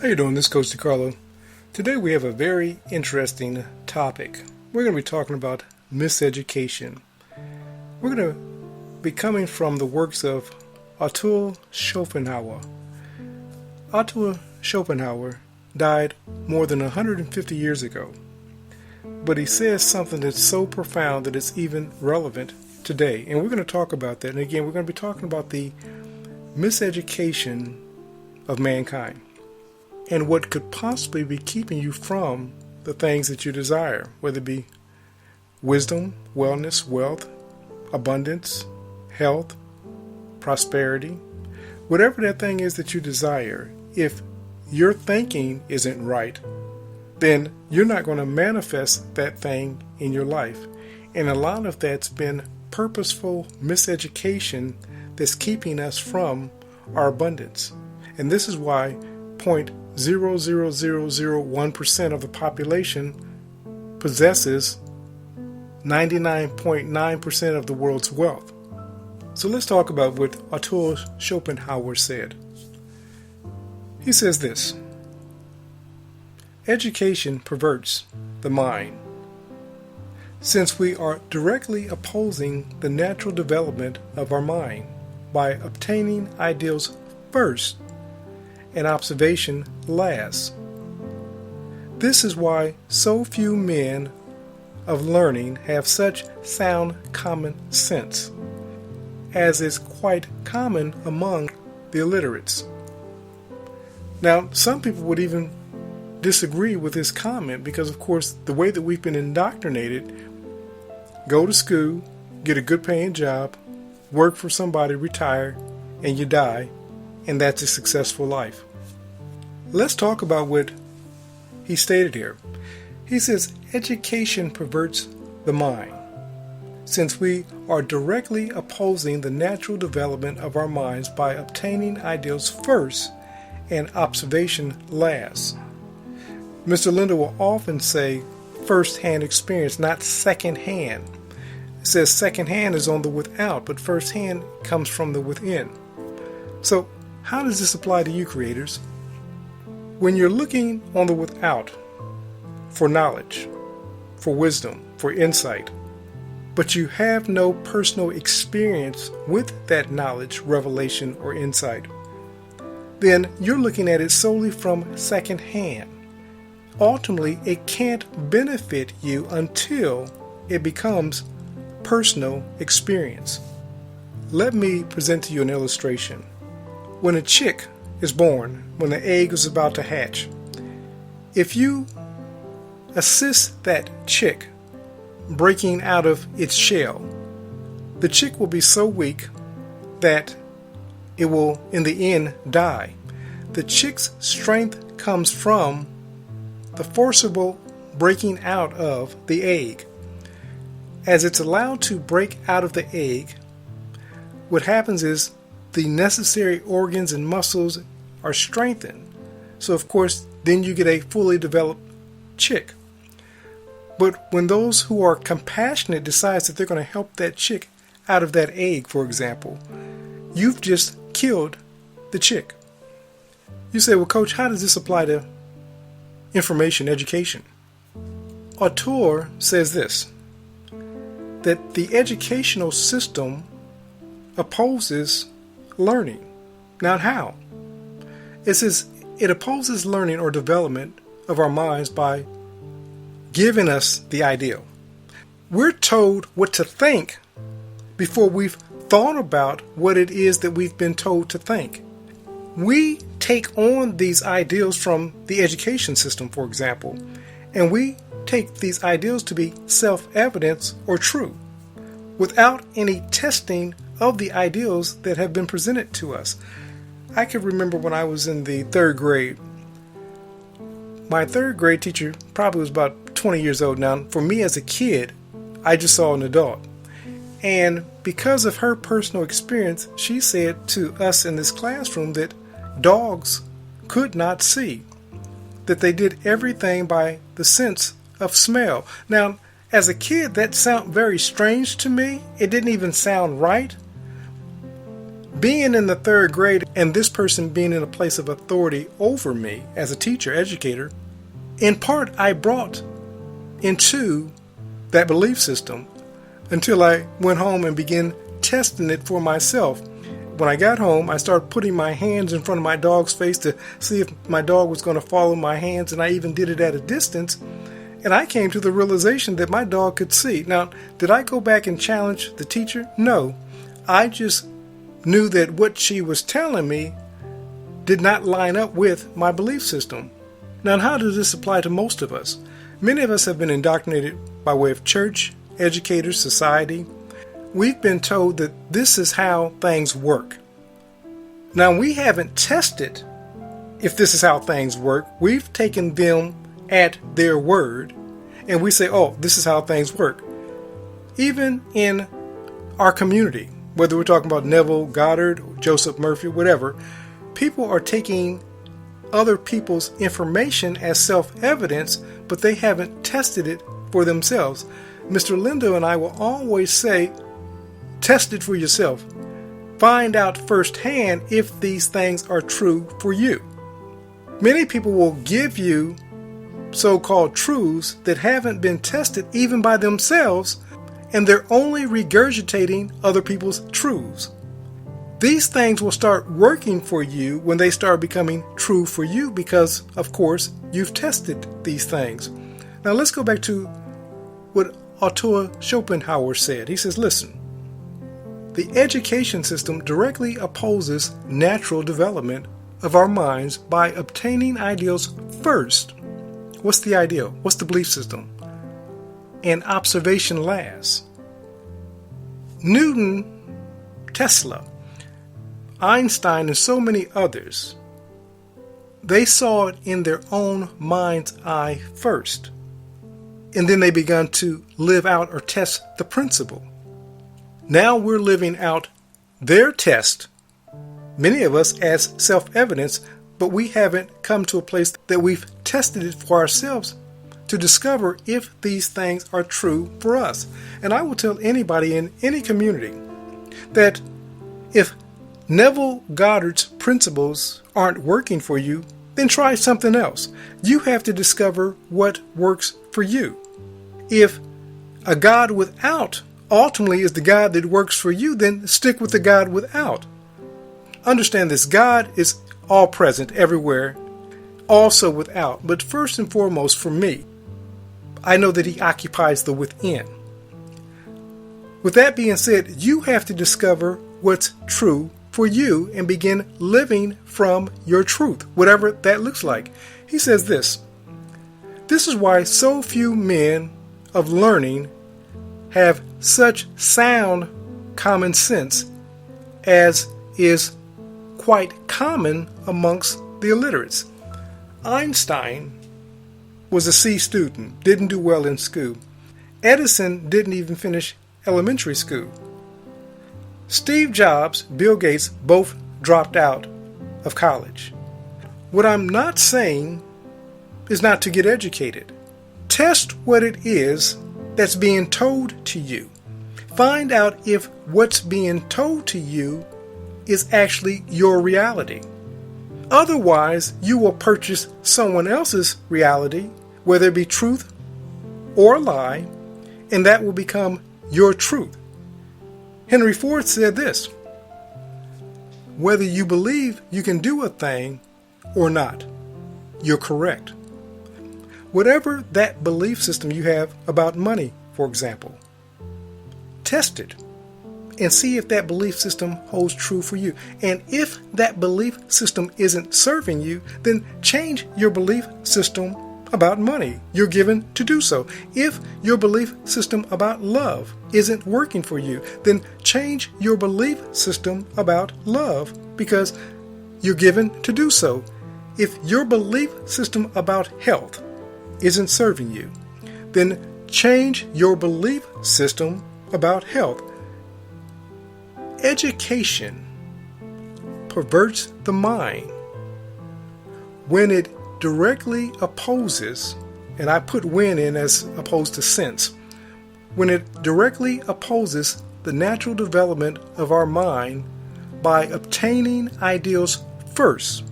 How you doing? This is Coach DeCarlo. Today we have a very interesting topic. We're going to be talking about miseducation. We're going to be coming from the works of Arthur Schopenhauer. Arthur Schopenhauer died more than 150 years ago, but he says something that's so profound that it's even relevant today. And we're going to talk about that. And again, we're going to be talking about the miseducation of mankind and what could possibly be keeping you from the things that you desire, whether it be wisdom, wellness, wealth, abundance, health, prosperity, whatever that thing is that you desire. If your thinking isn't right, then you're not going to manifest that thing in your life. And a lot of that's been purposeful miseducation that's keeping us from our abundance. And this is why 0.00001% of the population possesses 99.9% of the world's wealth. So let's talk about what Arthur Schopenhauer said. He says this: education perverts the mind. Since we are directly opposing the natural development of our mind by obtaining ideals first and observation last. This is why so few men of learning have such sound common sense, as is quite common among the illiterates. Now, some people would even disagree with this comment because, of course, the way that we've been indoctrinated: go to school, get a good paying job, work for somebody, retire, and you die, and that's a successful life. Let's talk about what he stated here. He says, education perverts the mind. Since we are directly opposing the natural development of our minds by obtaining ideals first and observation last. Mr. Linda will often say first-hand experience, not second-hand. It says second-hand is on the without, but first-hand comes from the within. So how does this apply to you, creators? When you're looking on the without for knowledge, for wisdom, for insight, but you have no personal experience with that knowledge, revelation, or insight, then you're looking at it solely from second hand. Ultimately, it can't benefit you until it becomes personal experience. Let me present to you an illustration. When a chick is born, when the egg is about to hatch, if you assist that chick breaking out of its shell, the chick will be so weak that it will, in the end, die. The chick's strength comes from the forcible breaking out of the egg. As it's allowed to break out of the egg, what happens is the necessary organs and muscles are strengthened. So, of course, then you get a fully developed chick. But when those who are compassionate decide that they're going to help that chick out of that egg, for example, you've just killed the chick. You say, well, Coach, how does this apply to information, education? Arthur says this, that the educational system opposes learning. Now, how? It says it opposes learning or development of our minds by giving us the ideal. We're told what to think before we've thought about what it is that we've been told to think. We take on these ideals from the education system, for example, and we take these ideals to be self-evident or true without any testing of the ideals that have been presented to us. I can remember when I was in the third grade, my third grade teacher probably was about 20 years old now. For me as a kid, I just saw an adult. And because of her personal experience, she said to us in this classroom that dogs could not see, that they did everything by the sense of smell. Now, as a kid, that sounded very strange to me. It didn't even sound right. Being in the third grade and this person being in a place of authority over me as a teacher, educator, in part I brought into that belief system until I went home and began testing it for myself. When I got home, I started putting my hands in front of my dog's face to see if my dog was going to follow my hands, and I even did it at a distance. And I came to the realization that my dog could see. Now, did I go back and challenge the teacher? No. I just knew that what she was telling me did not line up with my belief system. Now, how does this apply to most of us? Many of us have been indoctrinated by way of church, educators, society. We've been told that this is how things work. Now, we haven't tested if this is how things work. We've taken them at their word, and we say, oh, this is how things work. Even in our community, whether we're talking about Neville Goddard, Joseph Murphy, whatever, people are taking other people's information as self-evidence, but they haven't tested it for themselves. Mr. Lindo and I will always say, test it for yourself. Find out firsthand if these things are true for you. Many people will give you so-called truths that haven't been tested even by themselves, and they're only regurgitating other people's truths. These things will start working for you when they start becoming true for you because, of course, you've tested these things. Now let's go back to what author Schopenhauer said. He says, listen, the education system directly opposes natural development of our minds by obtaining ideals first. What's the ideal? What's the belief system? And observation last. Newton, Tesla, Einstein, and so many others, they saw it in their own mind's eye first. And then they began to live out or test the principle. Now we're living out their test, many of us as self-evidence, but we haven't come to a place that we've tested it for ourselves to discover if these things are true for us. And I will tell anybody in any community that if Neville Goddard's principles aren't working for you, then try something else. You have to discover what works for you. If a God without ultimately is the God that works for you, then stick with the God without. Understand this, God is all present everywhere, also without. But first and foremost for me, I know that He occupies the within. With that being said, you have to discover what's true for you and begin living from your truth, whatever that looks like. He says this is why so few men of learning have such sound common sense as is quite common amongst the illiterates. Einstein was a C student, didn't do well in school. Edison didn't even finish elementary school. Steve Jobs, Bill Gates, both dropped out of college. What I'm not saying is not to get educated. Test what it is that's being told to you. Find out if what's being told to you is actually your reality. Otherwise, you will purchase someone else's reality, whether it be truth or a lie, and that will become your truth. Henry Ford said this, whether you believe you can do a thing or not, you're correct. Whatever that belief system you have about money, for example, test it and see if that belief system holds true for you. And if that belief system isn't serving you, then change your belief system about money. You're given to do so. If your belief system about love isn't working for you, then change your belief system about love because you're given to do so. If your belief system about health isn't serving you, then change your belief system about health. Education perverts the mind when it directly opposes, and I put when in as opposed to since, when it directly opposes the natural development of our mind by obtaining ideals first.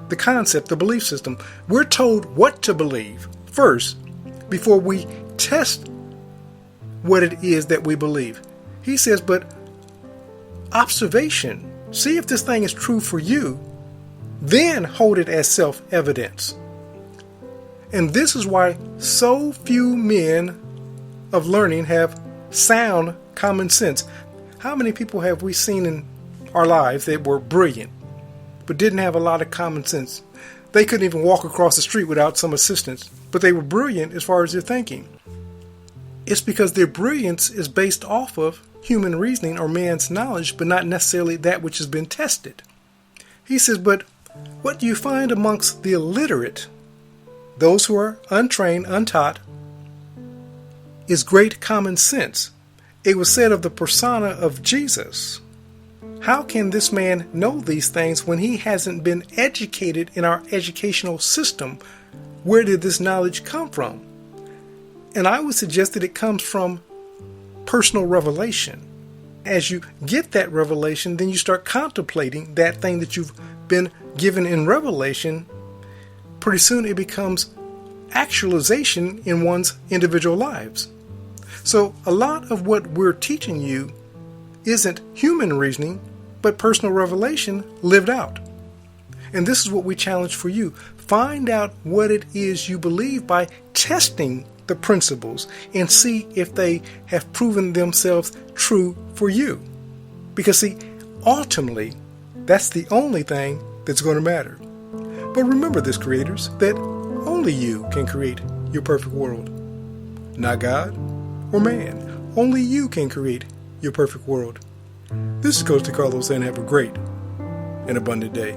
The concept, the belief system. We're told what to believe first before we test what it is that we believe. He says, but observation, see if this thing is true for you, then hold it as self-evidence. And this is why so few men of learning have sound common sense. How many people have we seen in our lives that were brilliant but didn't have a lot of common sense? They couldn't even walk across the street without some assistance, but they were brilliant as far as their thinking. It's because their brilliance is based off of human reasoning or man's knowledge, but not necessarily that which has been tested. He says, but what do you find amongst the illiterate, those who are untrained, untaught, is great common sense. It was said of the persona of Jesus, how can this man know these things when he hasn't been educated in our educational system? Where did this knowledge come from? And I would suggest that it comes from personal revelation. As you get that revelation, then you start contemplating that thing that you've been given in revelation. Pretty soon it becomes actualization in one's individual lives. So a lot of what we're teaching you isn't human reasoning, but personal revelation lived out. And this is what we challenge for you. Find out what it is you believe by testing the principles and see if they have proven themselves true for you. Because see, ultimately, that's the only thing that's going to matter. But remember this, creators, that only you can create your perfect world. Not God or man. Only you can create your perfect world. This is Coach DeCarlo saying have a great and abundant day.